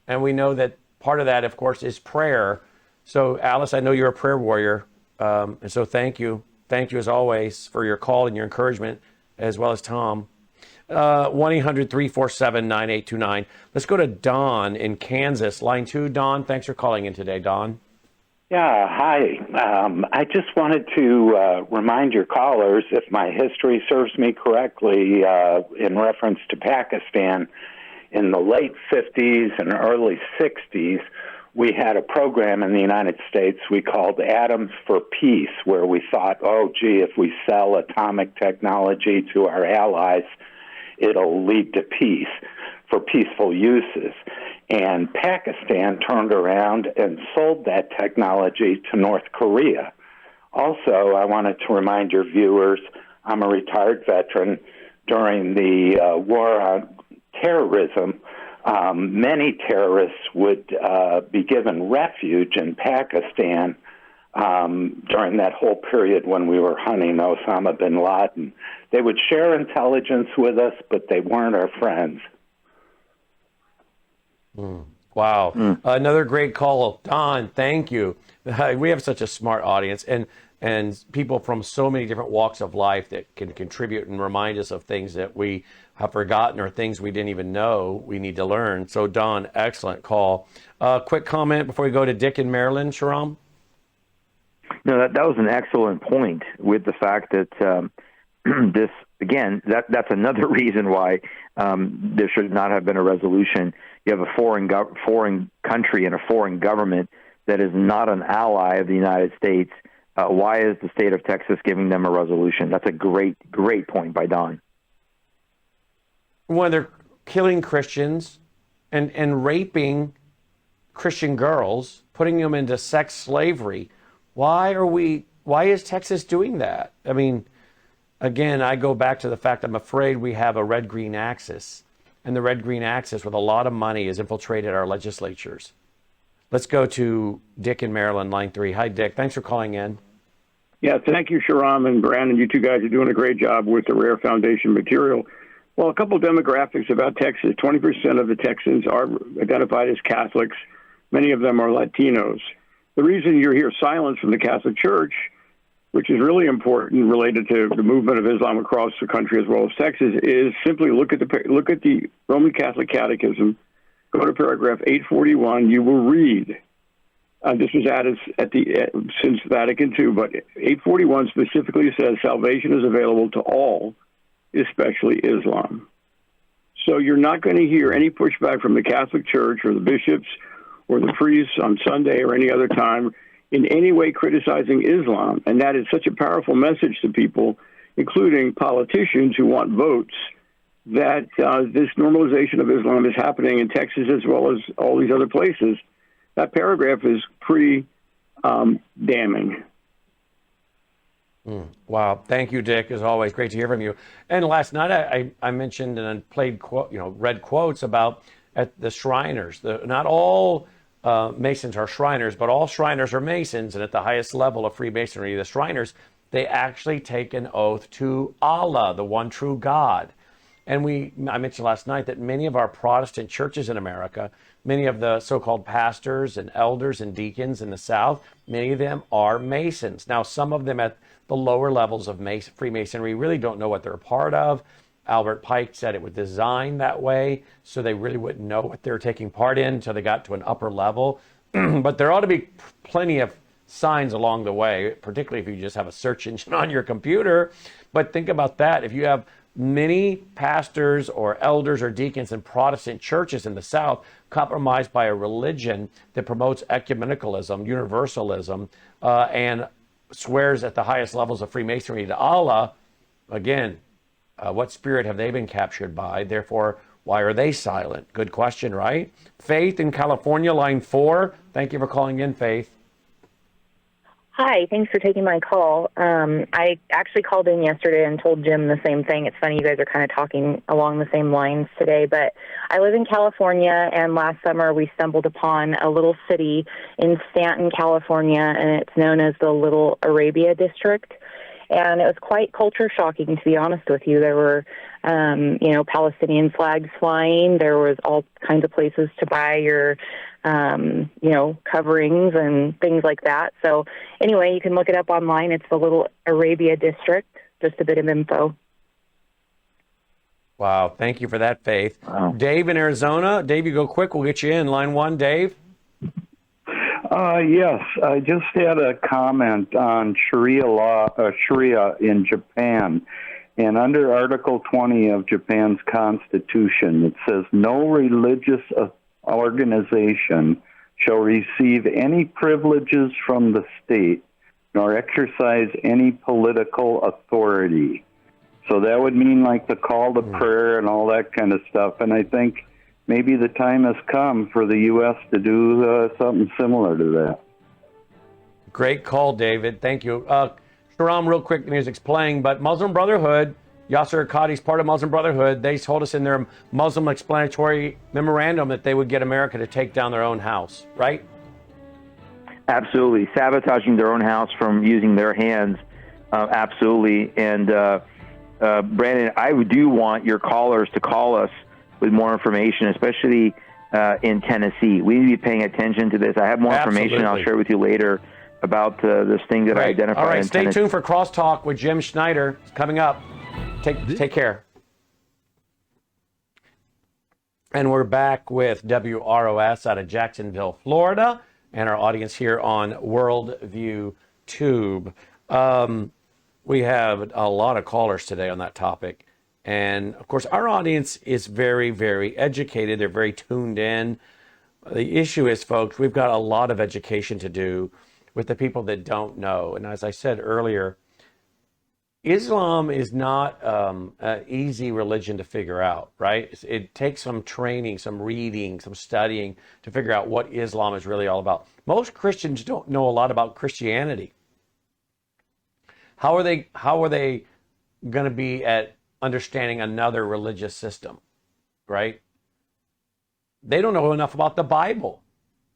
And we know that part of that, of course, is prayer. So, Alice, I know you're a prayer warrior. And so thank you. Thank you, as always, for your call and your encouragement, as well as Tom. 1-800-347-9829. Let's go to Don in Kansas. Line 2. Don, thanks for calling in today, Don. Yeah, hi. I just wanted to remind your callers, if my history serves me correctly, in reference to Pakistan, in the late 50s and early 60s, we had a program in the United States we called Atoms for Peace, where we thought, oh, gee, if we sell atomic technology to our allies, it'll lead to peace for peaceful uses. And Pakistan turned around and sold that technology to North Korea. Also, I wanted to remind your viewers, I'm a retired veteran. During the war on terrorism, many terrorists would be given refuge in Pakistan during that whole period when we were hunting Osama bin Laden. They would share intelligence with us, but they weren't our friends. Wow. Another great call. Don, thank you. We have such a smart audience and people from so many different walks of life that can contribute and remind us of things that we have forgotten or things we didn't even know we need to learn. So, Don, excellent call. Quick comment before we go to Dick in Maryland, Sharam? No, that was an excellent point with the fact that this, again, that's another reason why there should not have been a resolution. You have a foreign country and a foreign government that is not an ally of the United States. Why is the state of Texas giving them a resolution? That's a great point by Don. When they're killing Christians and raping Christian girls, putting them into sex slavery, why is Texas doing that? I mean, again, I go back to the fact I'm afraid we have a red-green axis, and the red-green axis with a lot of money has infiltrated our legislatures. Let's go to Dick in Maryland, line 3. Hi, Dick. Thanks for calling in. Yeah, thank you, Sharam and Brandon. You two guys are doing a great job with the Rare Foundation material. Well, a couple demographics about Texas. 20% of the Texans are identified as Catholics. Many of them are Latinos. The reason you hear silence from the Catholic Church, which is really important related to the movement of Islam across the country as well as Texas, is simply look at the Roman Catholic Catechism, go to paragraph 841, you will read. This was added since Vatican II, but 841 specifically says salvation is available to all, especially Islam. So you're not going to hear any pushback from the Catholic Church or the bishops or the priests on Sunday or any other time in any way criticizing Islam. And that is such a powerful message to people, including politicians who want votes, that this normalization of Islam is happening in Texas as well as all these other places. That paragraph is pretty damning. Wow. Thank you, Dick. As always, great to hear from you. And last night I mentioned and played, read quotes about at the Shriners. Not all Masons are Shriners, but all Shriners are Masons. And at the highest level of Freemasonry, the Shriners, they actually take an oath to Allah, the one true God. And I mentioned last night that many of our Protestant churches in America, many of the so-called pastors and elders and deacons in the South, many of them are Masons. Now, some of them at the lower levels of Freemasonry really don't know what they're a part of. Albert Pike said it was designed that way, so they really wouldn't know what they're taking part in until they got to an upper level. But there ought to be plenty of signs along the way, particularly if you just have a search engine on your computer. But think about that. If you have many pastors or elders or deacons in Protestant churches in the South compromised by a religion that promotes ecumenicalism, universalism, and swears at the highest levels of Freemasonry to Allah, again, what spirit have they been captured by? Therefore, why are they silent? Good question, right? Faith in California, line 4. Thank you for calling in, Faith. Hi, thanks for taking my call. I actually called in yesterday and told Jim the same thing. It's funny you guys are kind of talking along the same lines today, but I live in California, and last summer we stumbled upon a little city in Stanton, California, and it's known as the Little Arabia District. And it was quite culture shocking, to be honest with you. There were, Palestinian flags flying. There was all kinds of places to buy your, coverings and things like that. So anyway, you can look it up online. It's the Little Arabia District. Just a bit of info. Wow. Thank you for that, Faith. Wow. Dave in Arizona. Dave, you go quick. We'll get you in. Line 1, Dave. Yes, I just had a comment on Sharia law, Sharia in Japan. And under Article 20 of Japan's Constitution, it says, no religious organization shall receive any privileges from the state, nor exercise any political authority. So that would mean like the call to prayer and all that kind of stuff. And I think maybe the time has come for the U.S. to do something similar to that. Great call, David. Thank you. Sharam, real quick, the music's playing, but Muslim Brotherhood, Yasser Qadhi's part of Muslim Brotherhood, they told us in their Muslim explanatory memorandum that they would get America to take down their own house, right? Absolutely. Sabotaging their own house from using their hands, absolutely. And Brandon, I do want your callers to call us with more information, especially in Tennessee. We need to be paying attention to this. I have more information I'll share with you later about this thing that I identified. All right, in stay Tennessee. tuned for Crosstalk with Jim Schneider. It's coming up. Take care. And we're back with WROS out of Jacksonville, Florida, and our audience here on Worldview Tube. We have a lot of callers today on that topic. And, of course, our audience is very, very educated. They're very tuned in. The issue is, folks, we've got a lot of education to do with the people that don't know. And as I said earlier, Islam is not an easy religion to figure out, right? It takes some training, some reading, some studying to figure out what Islam is really all about. Most Christians don't know a lot about Christianity. How are they going to be at understanding another religious system, right? They don't know enough about the Bible.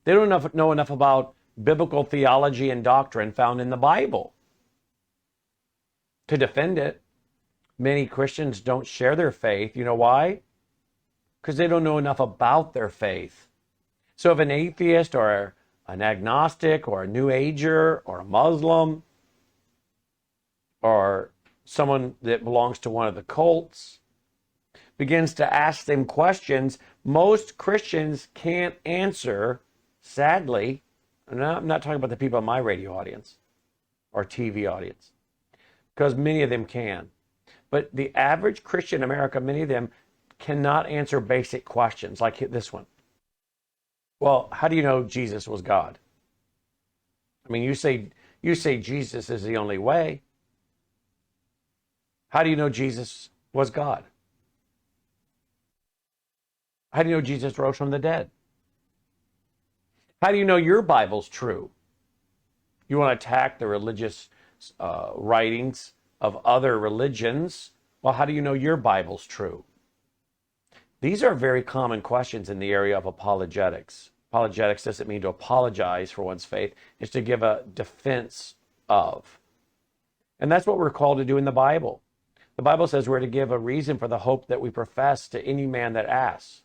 They don't know enough about biblical theology and doctrine found in the Bible to defend it. Many Christians don't share their faith. You know why? Because they don't know enough about their faith. So if an atheist or an agnostic or a New Ager or a Muslim or someone that belongs to one of the cults begins to ask them questions, most Christians can't answer, sadly. And I'm not talking about the people in my radio audience or TV audience, because many of them can. But the average Christian in America, many of them cannot answer basic questions like this one. Well, how do you know Jesus was God? I mean, you say Jesus is the only way. How do you know Jesus was God? How do you know Jesus rose from the dead? How do you know your Bible's true? You want to attack the religious writings of other religions, well, how do you know your Bible's true? These are very common questions in the area of apologetics. Apologetics doesn't mean to apologize for one's faith. It's to give a defense of. And that's what we're called to do in the Bible. The Bible says we're to give a reason for the hope that we profess to any man that asks.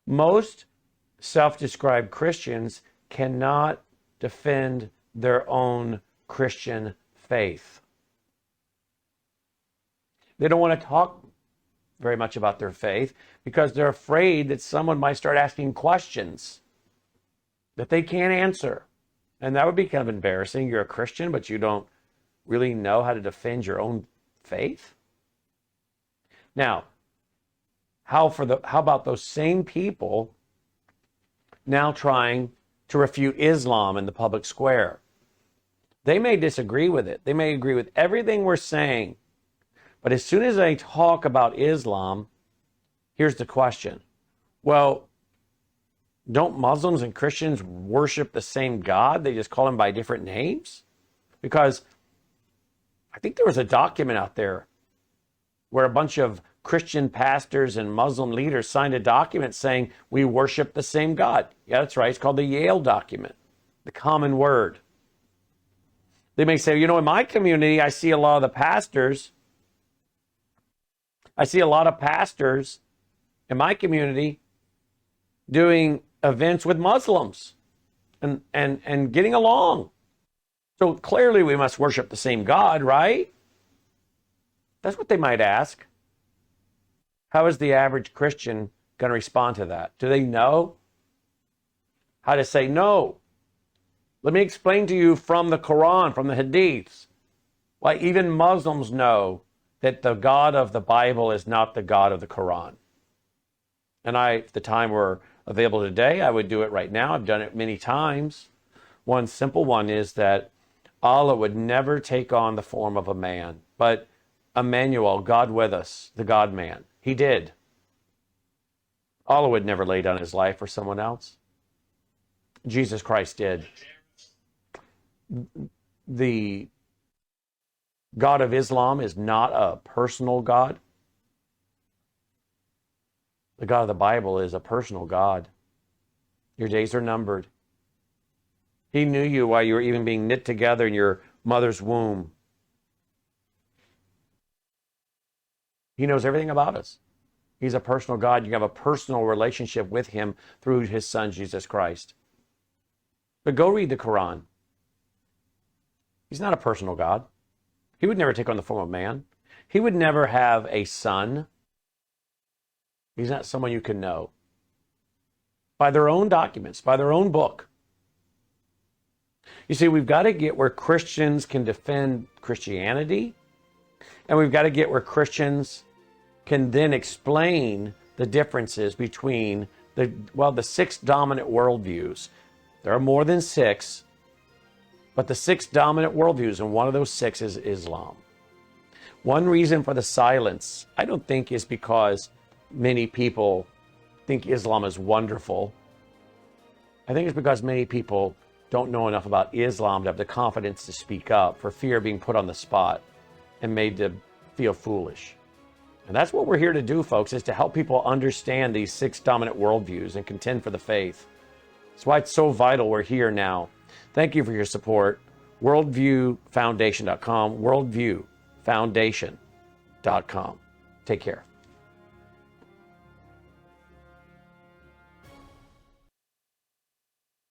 Most self-described Christians cannot defend their own Christian faith. They don't want to talk very much about their faith because they're afraid that someone might start asking questions that they can't answer. And that would be kind of embarrassing. You're a Christian, but you don't really know how to defend your own faith. Now, how about those same people now trying to refute Islam in the public square? They may disagree with it. They may agree with everything we're saying. But as soon as they talk about Islam, here's the question. Well, don't Muslims and Christians worship the same God? They just call him by different names? Because I think there was a document out there where a bunch of Christian pastors and Muslim leaders signed a document saying we worship the same God. Yeah, that's right. It's called the Yale document, the common word. They may say, in my community, I see a lot of the pastors. I see a lot of pastors in my community doing events with Muslims and getting along. So clearly we must worship the same God, right? That's what they might ask. How is the average Christian going to respond to that? Do they know how to say no? Let me explain to you from the Quran, from the Hadiths, why even Muslims know that the God of the Bible is not the God of the Quran. And if the time were available today, I would do it right now. I've done it many times. One simple one is that Allah would never take on the form of a man, but Emmanuel, God with us, the God-man, he did. Allah would never lay down his life for someone else. Jesus Christ did. The God of Islam is not a personal God. The God of the Bible is a personal God. Your days are numbered. He knew you while you were even being knit together in your mother's womb. He knows everything about us. He's a personal God. You have a personal relationship with him through his son, Jesus Christ. But go read the Quran. He's not a personal God. He would never take on the form of man. He would never have a son. He's not someone you can know. By their own documents, by their own book. You see, we've got to get where Christians can defend Christianity, and we've got to get where Christians can then explain the differences between the 6 dominant worldviews. There are more than 6, but the 6 dominant worldviews, and one of those 6 is Islam. One reason for the silence, I don't think, is because many people think Islam is wonderful. I think it's because many people don't know enough about Islam to have the confidence to speak up for fear of being put on the spot and made to feel foolish. And that's what we're here to do, folks, is to help people understand these 6 dominant worldviews and contend for the faith. That's why it's so vital we're here now. Thank you for your support. WorldviewFoundation.com, WorldviewFoundation.com. Take care.